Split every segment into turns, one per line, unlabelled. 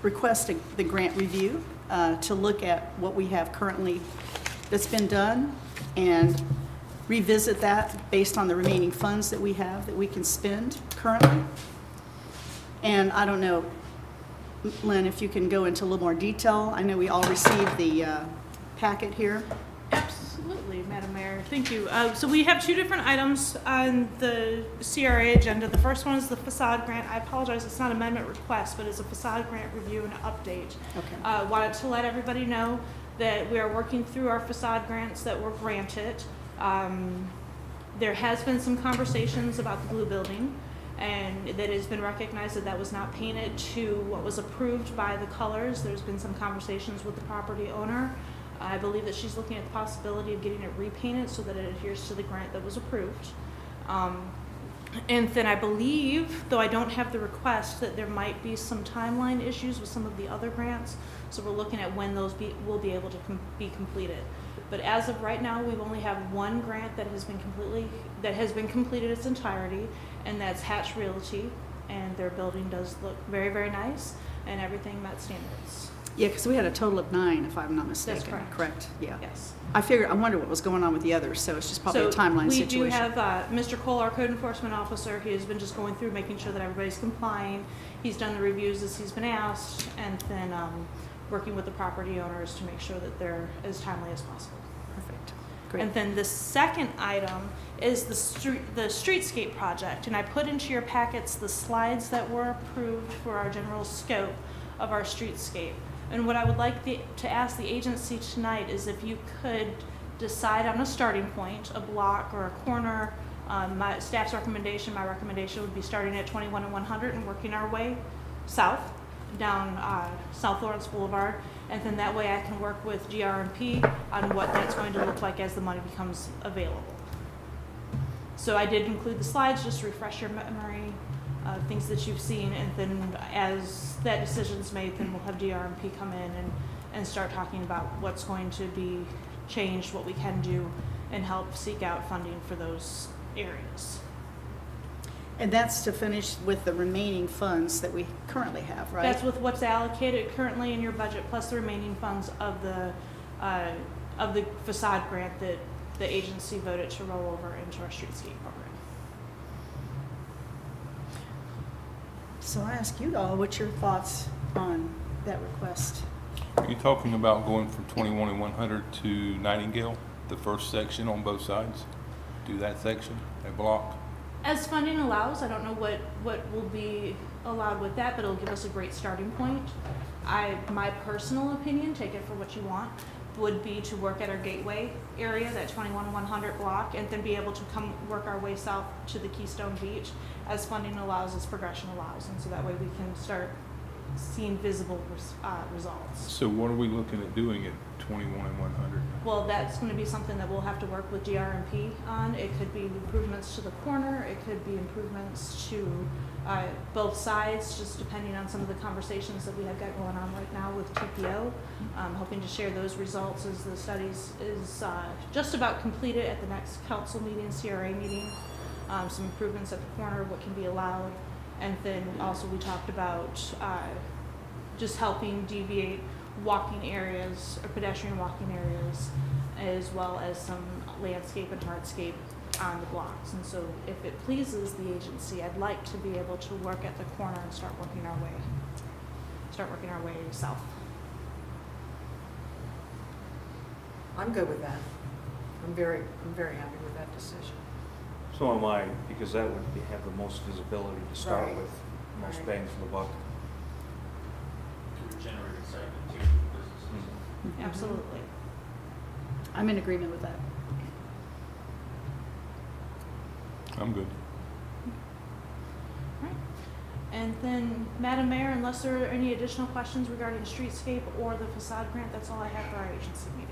request the grant review to look at what we have currently that's been done and revisit that based on the remaining funds that we have that we can spend currently. And I don't know, Lynn, if you can go into a little more detail. I know we all received the packet here.
Absolutely, Madam Mayor. Thank you. So we have two different items on the CRA agenda. The first one is the facade grant. I apologize, it's not an amendment request, but it's a facade grant review and update.
Okay.
Wanted to let everybody know that we are working through our facade grants that were granted. There has been some conversations about the blue building, and that has been recognized that that was not painted to what was approved by the colors. There's been some conversations with the property owner. I believe that she's looking at the possibility of getting it repainted so that it adheres to the grant that was approved. And then I believe, though I don't have the request, that there might be some timeline issues with some of the other grants. So we're looking at when those will be able to be completed. But as of right now, we've only have one grant that has been completed its entirety, and that's Hatch Realty. And their building does look very, very nice, and everything met standards.
Yeah, because we had a total of 9, if I'm not mistaken.
That's correct.
Correct, yeah.
Yes.
I wonder what was going on with the others, so it's just probably a timeline situation.
We do have Mr. Cole, our code enforcement officer. He has been just going through making sure that everybody's complying. He's done the reviews as he's been asked, and then working with the property owners to make sure that they're as timely as possible.
Perfect. Great.
And then the second item is the streetscape project, and I put into your packets the slides that were approved for our general scope of our streetscape. And what I would like to ask the agency tonight is if you could decide on a starting point, a block or a corner. My staff's recommendation, my recommendation would be starting at 21 and 100 and working our way south, down South Lawrence Boulevard. And then that way I can work with GRMP on what that's going to look like as the money becomes available. So I did include the slides just to refresh your memory. Things that you've seen, and then as that decision's made, then we'll have DRMP come in and start talking about what's going to be changed, what we can do, and help seek out funding for those areas.
And that's to finish with the remaining funds that we currently have, right?
That's with what's allocated currently in your budget, plus the remaining funds of the facade grant that the agency voted to roll over into our streetscape program.
So I ask you all, what's your thoughts on that request?
Are you talking about going from 21 and 100 to Nightingale, the first section on both sides? Do that section, that block?
As funding allows, I don't know what will be allowed with that, but it'll give us a great starting point. My personal opinion, take it for what you want, would be to work at our gateway area, that 21 and 100 block, and then be able to come work our way south to the Keystone Beach as funding allows, as progression allows, and so that way we can start seeing visible results.
So what are we looking at doing at 21 and 100?
Well, that's going to be something that we'll have to work with DRMP on. It could be improvements to the corner, it could be improvements to both sides, just depending on some of the conversations that we have got going on right now with TPO. Hoping to share those results as the studies is just about completed at the next council meeting, CRA meeting. Some improvements at the corner, what can be allowed. And then also we talked about just helping deviate walking areas or pedestrian walking areas, as well as some landscape and hardscape on the blocks. And so if it pleases the agency, I'd like to be able to work at the corner and start working our way south.
I'm good with that. I'm very happy with that decision.
So am I, because that would have the most visibility to start
Right.
with, most
Right.
bang for the buck.
To generate excitement too for businesses.
Mm-hmm.
Absolutely.
I'm in agreement with that.
I'm good.
Right. And then, Madam Mayor, unless there are any additional questions regarding streetscape or the facade grant, that's all I have for our agency meeting.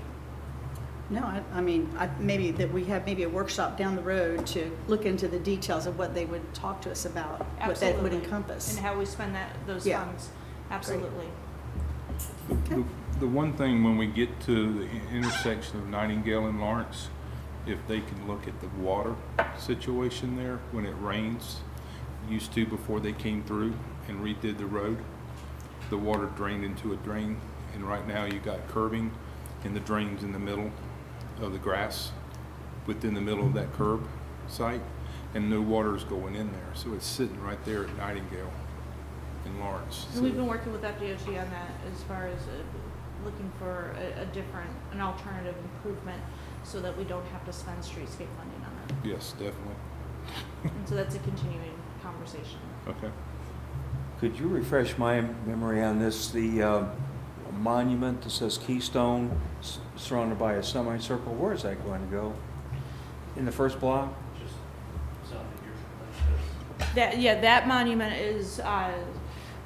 No, I mean, maybe that we have maybe a workshop down the road to look into the details of what they would talk to us about, what that would
Absolutely.
encompass.
And how we spend those
Yeah.
funds. Absolutely.
Okay.
The one thing when we get to the intersection of Nightingale and Lawrence, if they can look at the water situation there when it rains, used to before they came through and redid the road. the water drained into a drain. And right now you got curbing and the drains in the middle of the grass, within the middle of that curb site, and no water is going in there. So it's sitting right there at Nightingale in Lawrence.
And we've been working with FDOT on that as far as looking for an alternative improvement so that we don't have to spend streetscape funding on it.
Yes, definitely.
And so that's a continuing conversation.
Okay.
Could you refresh my memory on this? The monument that says Keystone, surrounded by a semicircle, where is that going to go? In the first block?
Just something you're,
That monument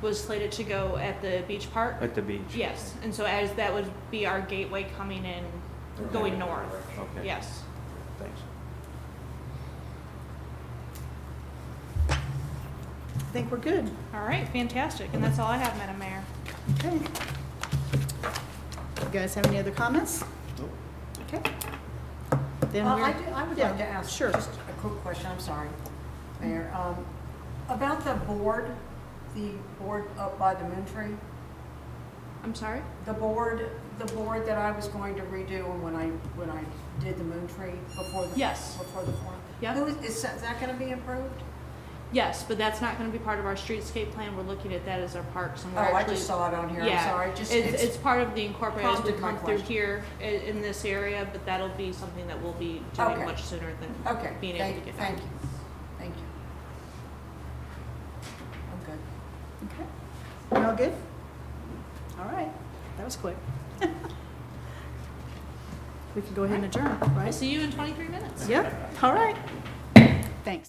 was slated to go at the beach park.
At the beach?
Yes, and so as that would be our gateway coming in, going north.
Okay.
Yes.
Thanks.
I think we're good.
All right, fantastic. And that's all I have, Madam Mayor.
Okay. You guys have any other comments?
Nope.
Okay. Then
I
we're-
would
yeah,
like to ask
sure.
just a quick question, I'm sorry, Mayor. About the board up by the moon tree,
I'm sorry?
the board that I was going to redo when I did the moon tree before the.
Yes.
Before the forum.
Yeah.
Is that gonna be improved?
Yes, but that's not going to be part of our streetscape plan. We're looking at that as our parks, and we're
Oh, I
actually.
just saw it on here, I'm
Yeah,
sorry.
it's part of the incorporated as we
prompted my
come through
question.
here in this area, but that'll be something that we'll be doing
Okay.
much sooner than
Okay,
being able to get done.
thank you, thank you. I'm good.
Okay. You all good? All right. That was quick. We can go ahead and adjourn,
I'll
right?
see you in 23 minutes.
Yep. All right. Thanks.